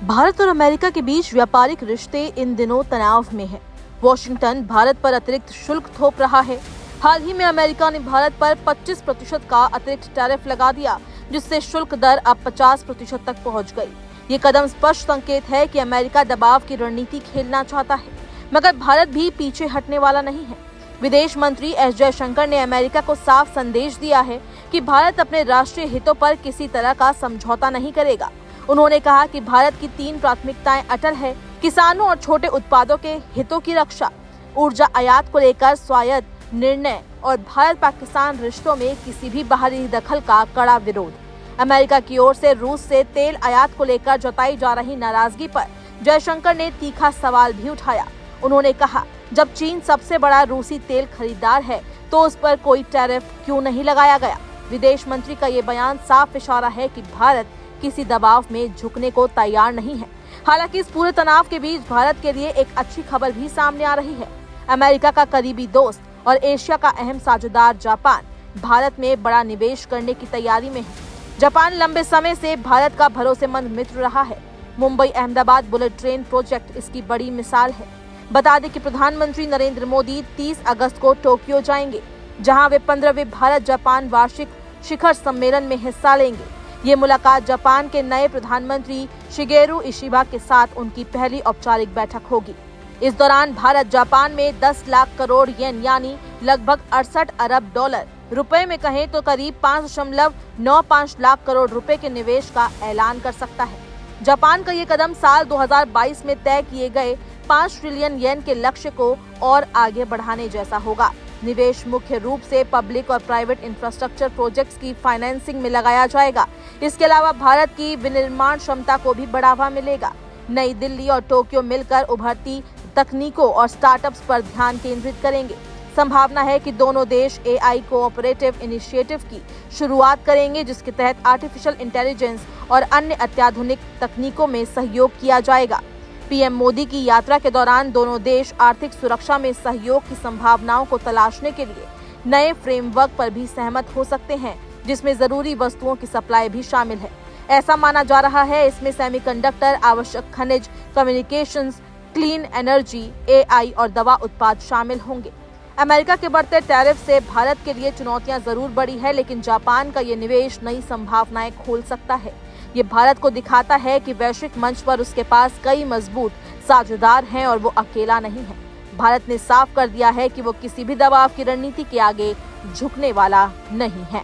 भारत और अमेरिका के बीच व्यापारिक रिश्ते इन दिनों तनाव में हैं। वॉशिंगटन भारत पर अतिरिक्त शुल्क थोप रहा है। हाल ही में अमेरिका ने भारत पर 25% का अतिरिक्त टैरिफ लगा दिया, जिससे शुल्क दर अब 50% तक पहुंच गई। ये कदम स्पष्ट संकेत है कि अमेरिका दबाव की रणनीति खेलना चाहता है, मगर भारत भी पीछे हटने वाला नहीं है। विदेश मंत्री एस जयशंकर ने अमेरिका को साफ संदेश दिया है कि भारत अपने राष्ट्रीय हितों पर किसी तरह का समझौता नहीं करेगा। उन्होंने कहा कि भारत की 3 प्राथमिकताएं अटल है: किसानों और छोटे उत्पादों के हितों की रक्षा, ऊर्जा आयात को लेकर स्वायत्त निर्णय और भारत पाकिस्तान रिश्तों में किसी भी बाहरी दखल का कड़ा विरोध। अमेरिका की ओर से रूस से तेल आयात को लेकर जताई जा रही नाराजगी पर जयशंकर ने तीखा सवाल भी उठाया। उन्होंने कहा, जब चीन सबसे बड़ा रूसी तेल खरीदार है तो उस पर कोई टैरिफ क्यों नहीं लगाया गया। विदेश मंत्री का ये बयान साफ इशारा है कि भारत किसी दबाव में झुकने को तैयार नहीं है। हालांकि इस पूरे तनाव के बीच भारत के लिए एक अच्छी खबर भी सामने आ रही है। अमेरिका का करीबी दोस्त और एशिया का अहम साझेदार जापान भारत में बड़ा निवेश करने की तैयारी में है। जापान लंबे समय से भारत का भरोसेमंद मित्र रहा है। Mumbai Ahmedabad bullet train project इसकी बड़ी मिसाल है। बता दें कि प्रधानमंत्री नरेंद्र मोदी 30 अगस्त को टोक्यो जाएंगे, जहां वे 15वें भारत जापान वार्षिक शिखर सम्मेलन में हिस्सा लेंगे। ये मुलाकात जापान के नए प्रधानमंत्री शिगेरू इशिबा के साथ उनकी पहली औपचारिक बैठक होगी। इस दौरान भारत जापान में 10 लाख करोड़ येन यानी लगभग 68 अरब डॉलर, रुपए में कहें तो करीब 5.95 लाख करोड़ रुपए के निवेश का ऐलान कर सकता है। जापान का ये कदम साल 2022 में तय किए गए 5 ट्रिलियन येन के लक्ष्य को और आगे बढ़ाने जैसा होगा। निवेश मुख्य रूप से पब्लिक और प्राइवेट इंफ्रास्ट्रक्चर प्रोजेक्ट्स की फाइनेंसिंग में लगाया जाएगा। इसके अलावा भारत की विनिर्माण क्षमता को भी बढ़ावा मिलेगा। नई दिल्ली और टोक्यो मिलकर उभरती तकनीकों और स्टार्टअप्स पर ध्यान केंद्रित करेंगे। संभावना है कि दोनों देश AI कोऑपरेटिव इनिशिएटिव की शुरुआत करेंगे, जिसके तहत आर्टिफिशियल इंटेलिजेंस और अन्य अत्याधुनिक तकनीकों में सहयोग किया जाएगा। पीएम मोदी की यात्रा के दौरान दोनों देश आर्थिक सुरक्षा में सहयोग की संभावनाओं को तलाशने के लिए नए फ्रेमवर्क पर भी सहमत हो सकते हैं, जिसमें जरूरी वस्तुओं की सप्लाई भी शामिल है। ऐसा माना जा रहा है इसमें सेमीकंडक्टर, आवश्यक खनिज, कम्युनिकेशंस, क्लीन एनर्जी, AI और दवा उत्पाद शामिल होंगे। अमेरिका के बढ़ते टैरिफ से भारत के लिए चुनौतियां जरूर बढ़ी है, लेकिन जापान का ये निवेश नई संभावनाएं खोल सकता है। ये भारत को दिखाता है कि वैश्विक मंच पर उसके पास कई मजबूत साझेदार हैं और वो अकेला नहीं है। भारत ने साफ कर दिया है कि वो किसी भी दबाव की रणनीति के आगे झुकने वाला नहीं है।